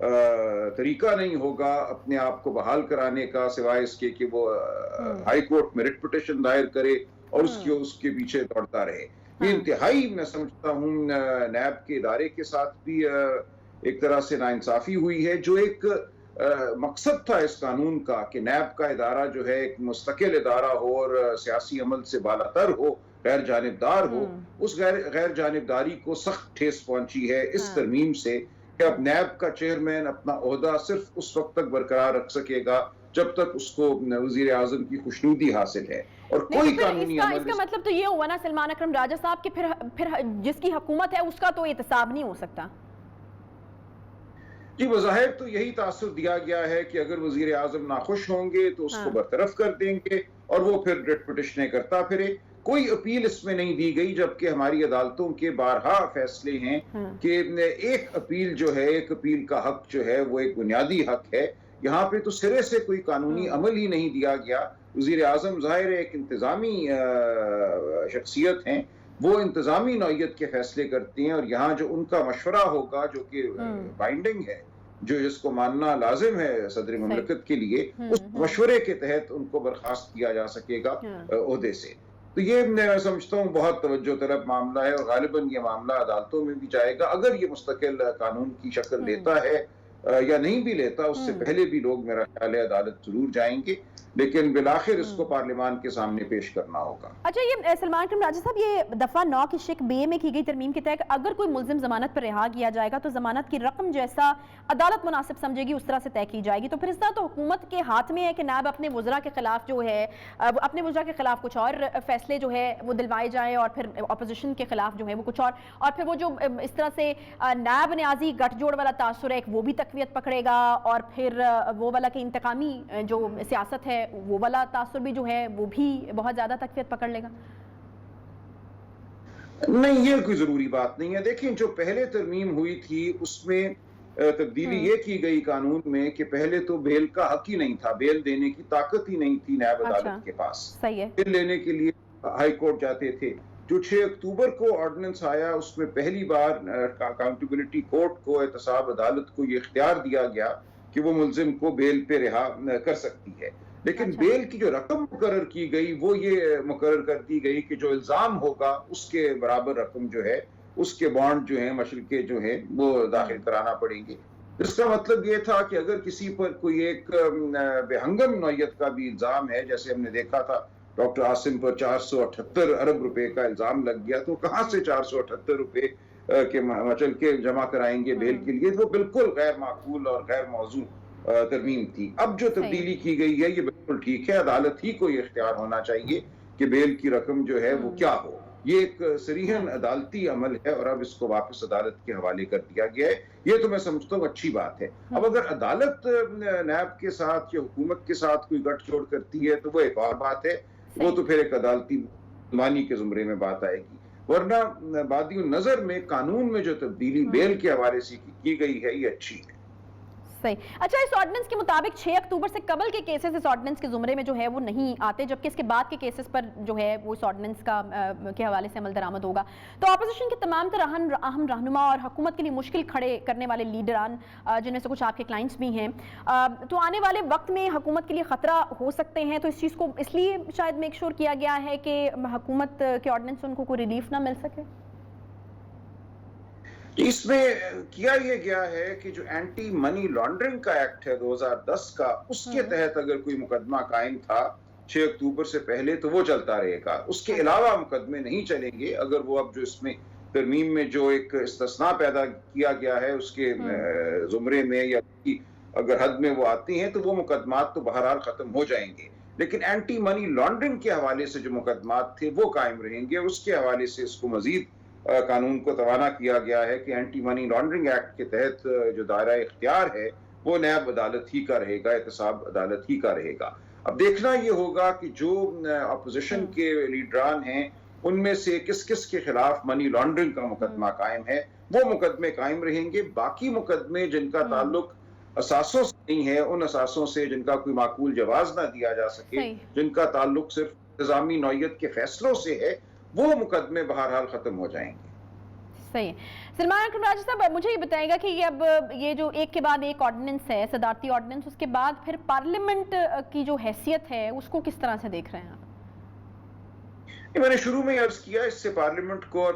طریقہ نہیں ہوگا اپنے آپ کو بحال کرانے کا، سوائے اس کے کہ وہ ہائی کورٹ میں رٹ پٹیشن دائر کرے اور اس کے پیچھے دوڑتا رہے۔ یہ انتہائی میں سمجھتا ہوں نیب کے ادارے کے ساتھ بھی ایک طرح سے ناانصافی ہوئی ہے۔ جو ایک مقصد تھا اس قانون کا کہ نیب کا ادارہ جو ہے ایک مستقل ادارہ ہو اور سیاسی عمل سے بالاتر ہو، غیر جانبدار ہو، اس غیر جانبداری کو سخت ٹھیس پہنچی ہے اس ترمیم سے کہ اب نیب کا چیئرمین اپنا عہدہ صرف اس وقت تک برقرار رکھ سکے گا جب تک اس کو وزیر اعظم کی خوشنودی حاصل ہے، اور کوئی قانونی عمل۔ اس کا مطلب تو یہ ہوا نا سلمان اکرم راجہ صاحب کہ پھر جس کی حکومت ہے اس کا تو احتساب نہیں ہو سکتا۔ جی بظاہر تو یہی تاثر دیا گیا ہے کہ اگر وزیر اعظم ناخوش ہوں گے تو اس کو برطرف کر دیں گے اور وہ پھر رٹ پٹیشنیں کرتا پھرے۔ کوئی اپیل اس میں نہیں دی گئی، جبکہ ہماری عدالتوں کے بارہا فیصلے ہیں کہ ایک اپیل جو ہے، ایک اپیل کا حق جو ہے وہ ایک بنیادی حق ہے۔ یہاں پہ تو سرے سے کوئی قانونی عمل ہی نہیں دیا گیا۔ وزیر اعظم ظاہر ایک انتظامی شخصیت ہیں، وہ انتظامی نوعیت کے فیصلے کرتے ہیں، اور یہاں جو ان کا مشورہ ہوگا جو کہ بائنڈنگ ہے، جو جس کو ماننا لازم ہے صدر مملکت کے لیے، اس مشورے کے تحت ان کو برخاست کیا جا سکے گا عہدے سے۔ تو یہ میں سمجھتا ہوں بہت توجہ طلب معاملہ ہے، اور غالباً یہ معاملہ عدالتوں میں بھی جائے گا۔ اگر یہ مستقل قانون کی شکل لیتا ہے یا نہیں بھی لیتا، اس سے پہلے بھی لوگ میرا خیال ہے عدالت ضرور جائیں گے، لیکن بالآخر اس کو پارلیمان کے سامنے پیش کرنا ہوگا۔ اچھا، یہ سلمان اکرم راجہ صاحب، یہ دفعہ 9 کی شق بے میں کی گئی ترمیم کے تحت اگر کوئی ملزم ضمانت پر رہا کیا جائے گا تو ضمانت کی رقم جیسا عدالت مناسب سمجھے گی اس طرح سے طے کی جائے گی، تو پھر اس طرح تو حکومت کے ہاتھ میں ہے کہ نیب اپنے وزراء کے خلاف جو ہے اپنے وزراء کے خلاف کچھ اور فیصلے جو ہے وہ دلوائے جائیں، اور پھر اپوزیشن کے خلاف جو ہے وہ کچھ اور پھر وہ جو اس طرح سے نیب نیازی گٹھ جوڑ والا تاثر ہے وہ بھی تقویت پکڑے گا، اور پھر وہ والا کہ انتقامی جو سیاست ہے وہ والا تاثر بھی جو ہے وہ بھی بہت زیادہ تقویت پکڑ لے گا۔ نہیں، یہ کوئی ضروری بات نہیں ہے۔ دیکھیں، جو پہلے ترمیم ہوئی تھی اس میں تبدیلی یہ کی گئی قانون میں کہ پہلے تو بیل کا حق ہی نہیں تھا، بیل دینے کی طاقت ہی نہیں تھی نیب عدالت کے پاس۔ بیل لینے کے لیے ہائی کورٹ جاتے تھے۔ جو 6 اکتوبر کو آرڈیننس آیا اس میں پہلی بار اکاؤنٹیبلٹی کورٹ کو، احتساب عدالت کو یہ اختیار دیا گیا کہ وہ ملزم کو بیل پہ رہا کر سکتی ہے، لیکن بیل کی جو رقم مقرر کی گئی وہ یہ مقرر کر دی گئی کہ جو الزام ہوگا اس کے برابر رقم جو ہے، اس کے بانڈ جو ہیں مشرقے جو ہیں وہ داخل کرانا پڑیں گے۔ اس کا مطلب یہ تھا کہ اگر کسی پر کوئی ایک بے ہنگم نوعیت کا بھی الزام ہے، جیسے ہم نے دیکھا تھا ڈاکٹر عاصم پر 478 ارب روپے کا الزام لگ گیا، تو کہاں سے 478 روپے کے مچل کے جمع کرائیں گے بیل کے لیے؟ وہ بالکل غیر معقول اور غیر موزوں ترمیم تھی۔ اب جو تبدیلی کی گئی ہے یہ بالکل ٹھیک ہے، عدالت ہی کو یہ اختیار ہونا چاہیے کہ بیل کی رقم جو ہے وہ کیا ہو۔ یہ ایک صریحاً عدالتی عمل ہے اور اب اس کو واپس عدالت کے حوالے کر دیا گیا ہے۔ یہ تو میں سمجھتا ہوں اچھی بات ہے۔ اب اگر عدالت نیب کے ساتھ یا حکومت کے ساتھ کوئی گٹھ جوڑ کرتی ہے تو وہ ایک اور بات ہے، وہ تو پھر ایک عدالتی مانی کے زمرے میں بات آئے گی، ورنہ بادی النظر میں قانون میں جو تبدیلی بیل کے حوالے سے کی گئی ہے یہ اچھی ہے۔ صحیح۔ اچھا، اس آرڈیننس کے مطابق 6 اکتوبر سے قبل کے کیسز اس آرڈیننس کے زمرے میں جو ہے وہ نہیں آتے، جبکہ اس کے بعد کے کیسز پر جو ہے وہ اس آرڈیننس کے حوالے سے عمل درآمد ہوگا۔ تو اپوزیشن کے تمام تر اہم رہنما اور حکومت کے لیے مشکل کھڑے کرنے والے لیڈران، جن میں سے کچھ آپ کے کلائنٹس بھی ہیں، تو آنے والے وقت میں حکومت کے لیے خطرہ ہو سکتے ہیں، تو اس چیز کو اس لیے شاید میک شور کیا گیا ہے کہ حکومت کے آرڈیننس ان کو کوئی ریلیف نہ مل سکے۔ اس میں کیا یہ گیا ہے کہ جو اینٹی منی لانڈرنگ کا ایکٹ ہے 2010 کا، اس کے تحت اگر کوئی مقدمہ قائم تھا 6 اکتوبر سے پہلے تو وہ چلتا رہے گا، اس کے علاوہ مقدمے نہیں چلیں گے۔ اگر وہ اب جو اس میں ترمیم میں جو ایک استثناء پیدا کیا گیا ہے اس کے زمرے میں یا اگر حد میں وہ آتی ہیں تو وہ مقدمات تو بہرحال ختم ہو جائیں گے، لیکن اینٹی منی لانڈرنگ کے حوالے سے جو مقدمات تھے وہ قائم رہیں گے۔ اس کے حوالے سے اس کو مزید قانون کو توانا کیا گیا ہے کہ اینٹی منی لانڈرنگ ایکٹ کے تحت جو دائرہ اختیار ہے وہ نیب عدالت ہی کا رہے گا، احتساب عدالت ہی کا رہے گا۔ اب دیکھنا یہ ہوگا کہ جو اپوزیشن کے لیڈران ہیں ان میں سے کس کس کے خلاف منی لانڈرنگ کا مقدمہ قائم ہے، وہ مقدمے قائم رہیں گے۔ باقی مقدمے جن کا تعلق اساسوں سے نہیں ہے، ان اساسوں سے جن کا کوئی معقول جواز نہ دیا جا سکے، جن کا تعلق صرف انتظامی نوعیت کے فیصلوں سے ہے، وہ مقدمے بہرحال ختم ہو جائیں گے۔ صحیح. سلمان اکرم راجہ صاحب مجھے یہ بتائے گا کہ یہ اب یہ جو ایک کے بعد ایک آرڈیننس ہے صدارتی آرڈیننس، اس کے بعد پھر پارلیمنٹ کی جو حیثیت ہے اس کو کس طرح سے دیکھ رہے ہیں آپ؟ میں نے شروع میں عرض کیا اس سے پارلیمنٹ کو اور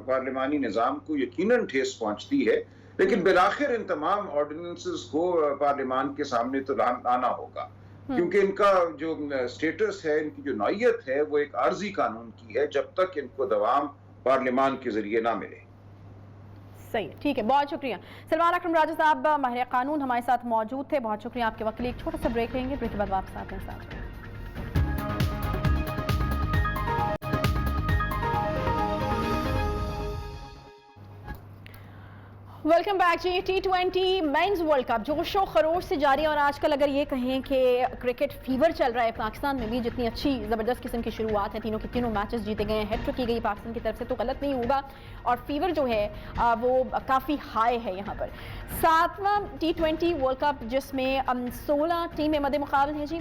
پارلیمانی نظام کو یقیناً ٹھیس پہنچتی ہے، لیکن بالآخر ان تمام آرڈیننسز کو پارلیمان کے سامنے تو لانا ہوگا، کیونکہ ان کا جو سٹیٹس ہے، ان کی جو نوعیت ہے وہ ایک عارضی قانون کی ہے جب تک ان کو دوام پارلیمان کے ذریعے نہ ملے. صحیح، ٹھیک ہے، بہت شکریہ. سلمان اکرم راجہ صاحب ماہر قانون ہمارے ساتھ موجود تھے، بہت شکریہ آپ کے وقت کے لیے. ایک چھوٹا سا بریک لیں گے، بریک کے بعد واپس آتے ہیں ساتھ. ویلکم بیک جی. T20 مینز ورلڈ کپ جوش و خروش سے جاری ہے، اور آج کل اگر یہ کہیں کہ کرکٹ فیور چل رہا ہے پاکستان میں بھی، جتنی اچھی زبردست قسم کی شروعات ہے، تینوں کے تینوں میچز جیتے گئے ہیں، ہیٹ ٹرک کی گئی پاکستان کی طرف سے، تو غلط نہیں ہوگا، اور فیور جو ہے وہ کافی ہائی ہے یہاں پر. 7واں T20 ورلڈ کپ جس میں 16 ٹیمیں مد مقابل ہیں جی.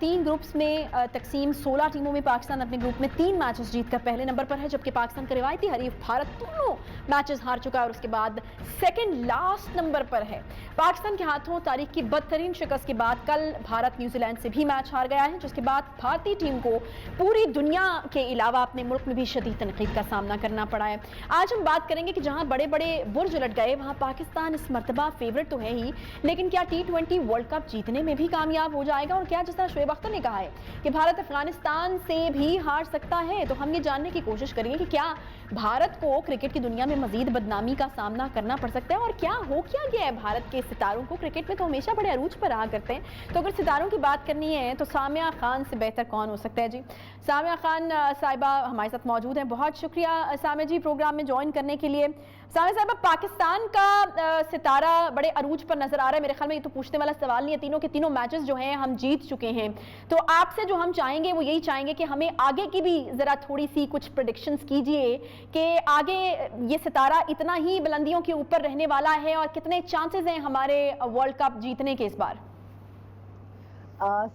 3 گروپس میں تقسیم 16 ٹیموں میں پاکستان اپنے گروپ میں 3 میچز جیت کر پہلے نمبر پر ہے، جبکہ پاکستان کا روایتی حریف بھارت دونوں میچز ہار چکا ہے اور اس کے بعد سیکنڈ لاسٹ نمبر پر ہے. پاکستان کے ہاتھوں تاریخ کی بدترین شکست کے بعد کل بھارت نیوزی لینڈ سے بھی میچ ہار گیا ہے، جس کے بعد بھارتی ٹیم کو پوری دنیا کے علاوہ اپنے ملک میں بھی شدید تنقید کا سامنا کرنا پڑا ہے. آج ہم بات کریں گے کہ جہاں بڑے بڑے برج الٹ گئے وہاں پاکستان اس مرتبہ فیورٹ تو ہے ہی، لیکن کیا T20 ورلڈ کپ جیتنے میں بھی کامیاب ہو جائے گا؟ اور کیا جس طرح شعیب اختر نے کہا ہے کہ بھارت افغانستان سے بھی ہار سکتا ہے، تو ہم یہ جاننے کی کوشش کریں گے کہ کیا بھارت کو کرکٹ کی دنیا میں مزید بدنامی کا سامنا کرنا پڑ سکتا ہے، اور کیا ہو کیا گیا ہے بھارت کے ستاروں کو؟ کرکٹ میں تو ہمیشہ بڑے عروج پر رہا کرتے ہیں، تو اگر ستاروں کی بات کرنی ہے تو سامیہ خان سے بہتر کون ہو سکتا ہے جی. سامیہ خان صاحبہ ہمارے ساتھ موجود ہیں، بہت شکریہ سامیہ جی پروگرام میں جوائن کرنے کے لیے. سامیہ صاحبہ، پاکستان کا ستارہ بڑے عروج پر نظر آ رہا ہے، میرے خیال میں یہ تو پوچھنے والا سوال نہیں ہے، تینوں کے تینوں میچز جو ہیں ہم جیت چکے ہیں، تو آپ سے جو ہم چاہیں گے وہ یہی چاہیں گے کہ ہمیں آگے کی بھی ذرا تھوڑی سی کچھ پریڈکشنز کیجئے کہ آگے یہ ستارہ اتنا ہی بلندیوں کے اوپر رہنے والا ہے، اور کتنے چانسز ہیں ہمارے ورلڈ کپ جیتنے کے اس بار؟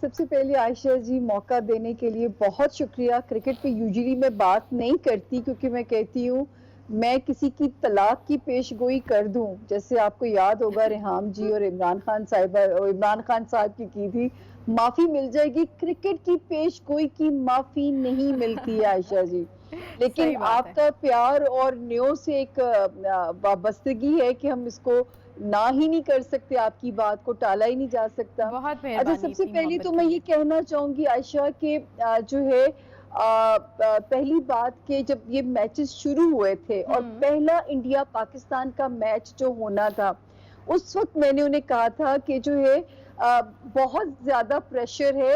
سب سے پہلے عائشہ جی موقع دینے کے لیے بہت شکریہ. کرکٹ پہ یوزلی میں بات نہیں کرتی کیونکہ میں کہتی ہوں میں کسی کی طلاق کی پیش گوئی کر دوں، جیسے آپ کو یاد ہوگا ریحام جی اور عمران خان صاحب کی تھی، معافی مل جائے گی. کرکٹ کی پیش گوئی کی معافی نہیں ملتی ہے عائشہ جی، لیکن آپ کا پیار اور نیو سے ایک وابستگی ہے کہ ہم اس کو نہ ہی نہیں کر سکتے، آپ کی بات کو ٹالا ہی نہیں جا سکتا. اچھا، سب سے پہلے تو میں یہ کہنا چاہوں گی عائشہ کہ جو ہے پہلی بات کہ جب یہ میچز شروع ہوئے تھے اور پہلا انڈیا پاکستان کا میچ جو ہونا تھا، اس وقت میں نے انہیں کہا تھا کہ جو ہے بہت زیادہ پریشر ہے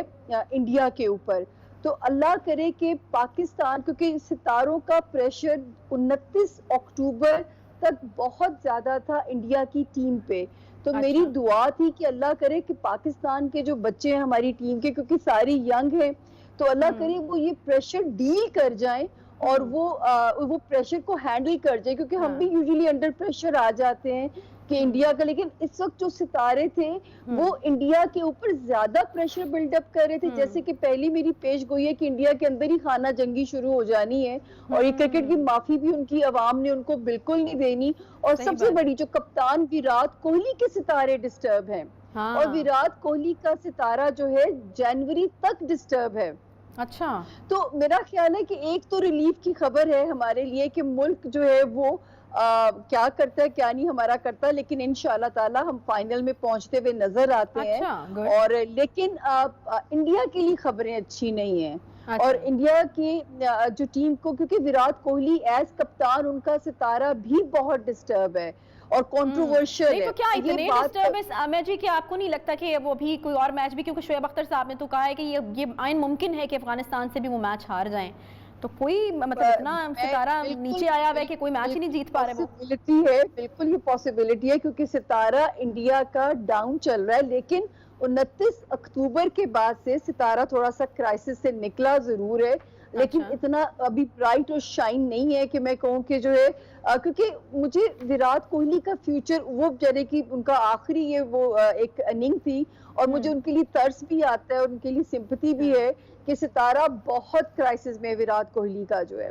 انڈیا کے اوپر، تو اللہ کرے کہ پاکستان، کیونکہ ستاروں کا پریشر 29 اکتوبر تک بہت زیادہ تھا انڈیا کی ٹیم پہ، تو میری دعا تھی کہ اللہ کرے کہ پاکستان کے جو بچے ہیں ہماری ٹیم کے، کیونکہ ساری ینگ ہیں، تو اللہ کرے وہ یہ پریشر ڈیل کر جائیں اور وہ پریشر کو ہینڈل کر جائیں، کیونکہ ہم بھی یوزلی انڈر پریشر آ جاتے ہیں کہ انڈیا کا، لیکن اس وقت جو ستارے تھے وہ انڈیا کے اوپر زیادہ پریشر بلڈ اپ کر رہے تھے. جیسے کہ پہلی میری پیش گوئی ہے کہ انڈیا کے اندر ہی خانہ جنگی شروع ہو جانی ہے، اور یہ کرکٹ کی معافی بھی ان کی عوام نے ان کو بالکل نہیں دینی. اور سب سے بڑی جو کپتان ویرات کوہلی کے ستارے ڈسٹرب ہیں، اور ویرات کوہلی کا ستارہ جو ہے جنوری تک ڈسٹرب ہے. اچھا، تو میرا خیال ہے کہ ایک تو ریلیف کی خبر ہے ہمارے لیے کہ ملک جو ہے وہ کیا کرتا ہے کیا نہیں ہمارا کرتا، لیکن انشاءاللہ تعالی ہم فائنل میں پہنچتے ہوئے نظر آتے ہیں. اور لیکن انڈیا کے لیے خبریں اچھی نہیں ہیں، اور انڈیا کی جو ٹیم کو، کیونکہ ویرات کوہلی ایز کپتان ان کا ستارہ بھی بہت ڈسٹرب ہے اور کنٹروورشل ہے. تو کیا اتنے ڈسٹربنس میں جی کہ آپ کو نہیں لگتا کہ وہ بھی کوئی اور میچ بھی، کیونکہ شعیب اختر صاحب نے تو کہا ہے کہ یہ عین ممکن ہے کہ افغانستان سے بھی وہ میچ ہار جائیں، تو کوئی مطلب اتنا ستارہ نیچے آیا ہوا ہے کہ کوئی میچ ہی نہیں جیت پا رہے وہ؟ پاسبلٹی ہے، بالکل یہ پاسبلٹی ہے، کیونکہ ستارہ انڈیا کا ڈاؤن چل رہا ہے، لیکن 29 اکتوبر کے بعد سے ستارہ تھوڑا سا کرائسس سے نکلا ضرور ہے، لیکن اتنا ابھی برائٹ اور شائن نہیں ہے کہ میں کہوں کہ جو ہے، کیونکہ مجھے ویرات کوہلی کا فیوچر، وہ بیچارے کی ان کا آخری یہ وہ ایک اننگ تھی، اور مجھے ان کے لیے ترس بھی آتا ہے اور ان کے لیے سمپتھی بھی ہے کہ ستارہ بہت کرائسس میں ویرات کوہلی کا جو ہے.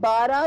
12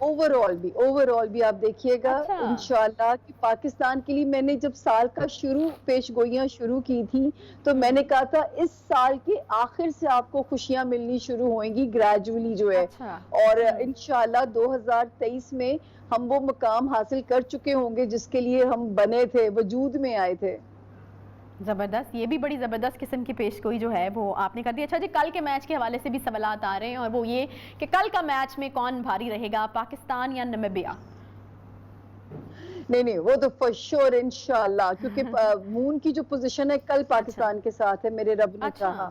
اوورآل بھی آپ دیکھیے گا اچھا۔ انشاءاللہ کہ پاکستان کے لیے میں نے جب سال کا پیش گوئیاں شروع کی تھی تو میں نے کہا تھا اس سال کے آخر سے آپ کو خوشیاں ملنی شروع ہوئیں گی گریجولی جو ہے، اچھا۔ اور انشاءاللہ 2023 میں ہم وہ مقام حاصل کر چکے ہوں گے جس کے لیے ہم بنے تھے، وجود میں آئے تھے۔ زبردست، یہ بھی بڑی زبردست قسم کی پیش گوئی جو ہے وہ آپ نے کر دی۔ اچھا جی، کل کے میچ کے حوالے سے بھی سوالات آ رہے ہیں، اور وہ یہ کہ کل کا میچ میں کون بھاری رہے گا، پاکستان یا نمیبیا؟ نہیں وہ تو for sure انشاءاللہ، کیونکہ مون کی جو پوزیشن ہے کل پاکستان کے ساتھ ہے، میرے رب نے چاہا۔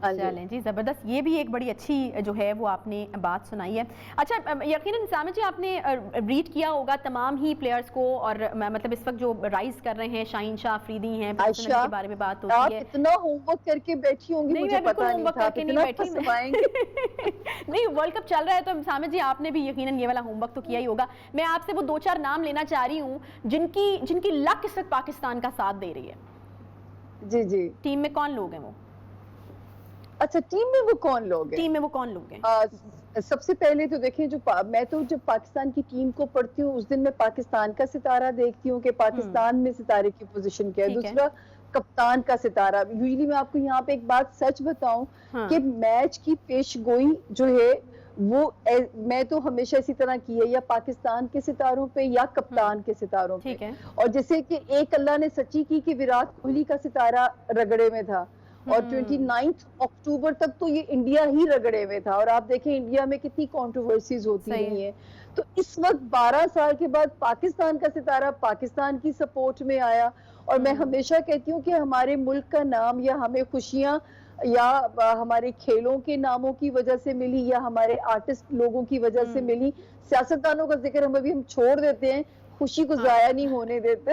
چلیں جی، زبردست، یہ بھی ایک بڑی اچھی جو ہے وہ آپ نے بات سنائی ہے۔ اچھا یقیناً سامع جی، آپ نے ریڈ کیا ہوگا تمام ہی پلیئرز کو، اور مطلب اس وقت جو رائز کر رہے ہیں، شاہین شاہ افریدی ہیں، کے بارے میں بات ہوتی ہے۔ آپ اتنا ہوم ورک کر کے بیٹھی ہوں گی، مجھے پتا نہیں تھا اتنا پسمائیں گے۔ نہیں، ورلڈ کپ چل رہا ہے تو سامع جی آپ نے بھی یقیناً یہ والا ہوم ورک تو کیا ہی ہوگا۔ میں آپ سے وہ 2-4 نام لینا چاہ رہی ہوں جن کی لک اس وقت پاکستان کا ساتھ دے رہی ہے۔ جی ٹیم میں کون لوگ ہیں وہ؟ اچھا، ٹیم میں وہ کون لوگ ہیں؟ ٹیم میں وہ کون لوگ ہیں؟ سب سے پہلے تو دیکھیں، میں تو جب پاکستان کی ٹیم کو پڑھتی ہوں اس دن میں پاکستان کا ستارہ دیکھتی ہوں کہ پاکستان میں ستارے کی پوزیشن کیا ہے۔ دوسرا کپتان کا ستارہ۔ یوزلی میں آپ کو یہاں پہ ایک بات سچ بتاؤں کہ میچ کی پیش گوئی جو ہے وہ میں تو ہمیشہ اسی طرح کی ہے، یا پاکستان کے ستاروں پہ یا کپتان کے ستاروں پہ۔ اور جیسے کہ ایک اللہ نے سچی کی کہ وراٹ کوہلی کا ستارہ رگڑے میں تھا، اور 29 اکتوبر تک تو یہ انڈیا ہی رگڑے میں تھا، اور آپ دیکھیں انڈیا میں کتنی کنٹروورسیز ہوتی رہی ہیں۔ تو اس وقت 12 سال کے بعد پاکستان کا ستارہ پاکستان کی سپورٹ میں آیا، اور میں ہمیشہ کہتی ہوں کہ ہمارے ملک کا نام یا ہمیں خوشیاں یا ہمارے کھیلوں کے ناموں کی وجہ سے ملی یا ہمارے آرٹسٹ لوگوں کی وجہ سے ملی۔ سیاستدانوں کا ذکر ہم چھوڑ دیتے ہیں، خوشی کو ضائع نہیں ہونے دیتے۔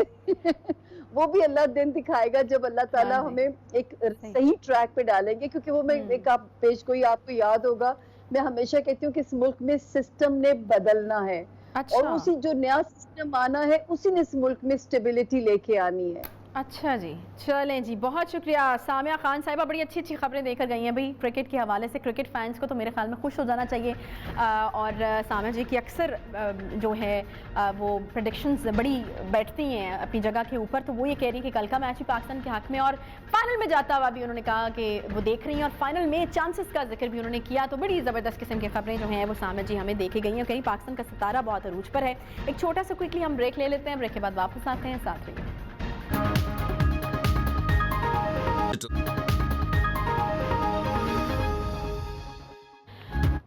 وہ بھی اللہ دن دکھائے گا جب اللہ تعالیٰ ہمیں ایک صحیح ٹریک پہ ڈالیں گے، کیونکہ وہ میں ایک پیش گوئی آپ کو یاد ہوگا، میں ہمیشہ کہتی ہوں کہ اس ملک میں سسٹم نے بدلنا ہے، اور اسی جو نیا سسٹم آنا ہے اسی نے اس ملک میں سٹیبلٹی لے کے آنی ہے۔ اچھا جی، چلیں جی، بہت شکریہ سامعہ خان صاحبہ، بڑی اچھی اچھی خبریں دے کر گئی ہیں بھئی کرکٹ کے حوالے سے۔ کرکٹ فینس کو تو میرے خیال میں خوش ہو جانا چاہیے، اور سامعہ جی کی اکثر جو ہے وہ پریڈکشنز بڑی بیٹھتی ہیں اپنی جگہ کے اوپر، تو وہ یہ کہہ رہی ہیں کہ کل کا میچ بھی پاکستان کے حق میں، اور فائنل میں جاتا ہوا بھی انہوں نے کہا کہ وہ دیکھ رہی ہیں، اور فائنل میں چانسز کا ذکر بھی انہوں نے کیا۔ تو بڑی زبردست قسم کی خبریں جو ہیں وہ سامعہ جی ہمیں دیکھی گئی ہیں، کہیں پاکستان کا ستارہ بہت عروج پر ہے۔ ایک چھوٹا سا کوئکلی ہم بریک لے لیتے ہیں، بریک کے بعد واپس آتے ہیں، ساتھ رہیے۔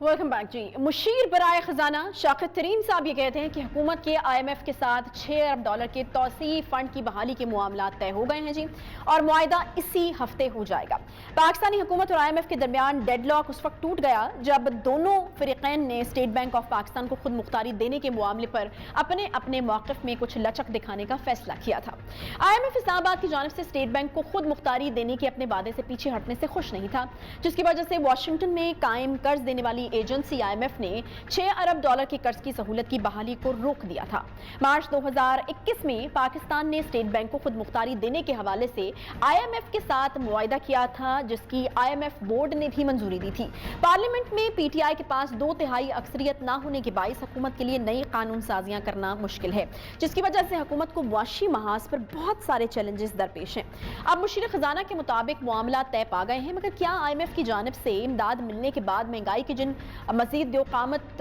ویلکم بیک جی۔ مشیر برائے خزانہ شاکر ترین صاحب یہ کہتے ہیں کہ حکومت کے IMF کے ساتھ $6 ارب کے توسیعی فنڈ کی بحالی کے معاملات طے ہو گئے ہیں جی، اور معاہدہ اسی ہفتے ہو جائے گا۔ پاکستانی حکومت اور IMF کے درمیان ڈیڈ لاک اس وقت ٹوٹ گیا جب دونوں فریقین نے اسٹیٹ بینک آف پاکستان کو خود مختاری دینے کے معاملے پر اپنے اپنے موقف میں کچھ لچک دکھانے کا فیصلہ کیا تھا۔ IMF اسلام آباد کی جانب سے اسٹیٹ بینک کو خود مختاری دینے کے اپنے وعدے سے پیچھے ہٹنے سے خوش نہیں تھا، جس کی وجہ سے واشنگٹن میں قائم قرض دینے والی ایجنسی IMF نے $6 ارب کی قرض کی سہولت کی بحالی کو روک دیا تھا۔ مارچ 2021 میں پاکستان نے اسٹیٹ بینک کو خود مختاری دینے کے حوالے سے IMF کے ساتھ معاہدہ کیا تھا، جس کی IMF بورڈ نے بھی منظوری دی تھی۔ پارلیمنٹ میں PTI کے پاس 2/3 اکثریت نہ ہونے کے باعث حکومت کے لیے نئی قانون سازیاں کرنا مشکل ہے، جس کی وجہ سے حکومت کو معاشی محاذ پر بہت سارے چیلنجز درپیش ہیں۔ اب مشیر خزانہ کے مطابق معاملات طے پا گئے ہیں، مگر کیا IMF کی جانب سے امداد ملنے کے بعد مہنگائی کی جن مزید دیو قامت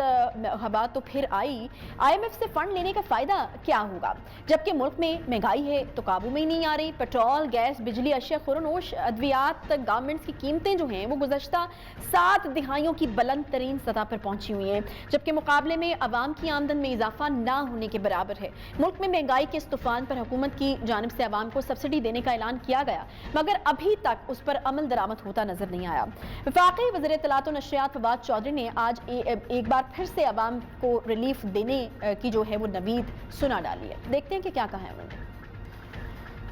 ہوا تو پھر آئی، IMF سے فنڈ لینے کا فائدہ کیا ہوگا؟ جبکہ ملک میں مہنگائی ہے تو قابو میں ہی نہیں آ رہی۔ پیٹرول، گیس، بجلی، اشیاء خوردنوش، ادویات، گارمنٹس کی قیمتیں جو ہیں وہ گزشتہ 7 دہائیوں کی بلند ترین سطح پر پہنچی ہوئی ہیں، جبکہ مقابلے میں عوام کی آمدن میں اضافہ نہ ہونے کے برابر ہے۔ ملک میں مہنگائی کے اس طوفان پر حکومت کی جانب سے عوام کو سبسڈی دینے کا اعلان کیا گیا، مگر ابھی تک اس پر عمل درآمد ہوتا نظر نہیں آیا۔ وفاقی وزیر اطلاعات و نشریات فواد چودھری نے آج ایک بار پھر سے عوام کو ریلیف دینے کی جو ہے وہ نوید سنا ڈالی ہے۔ دیکھتے ہیں کہ کیا کہا ہے انہوں نے۔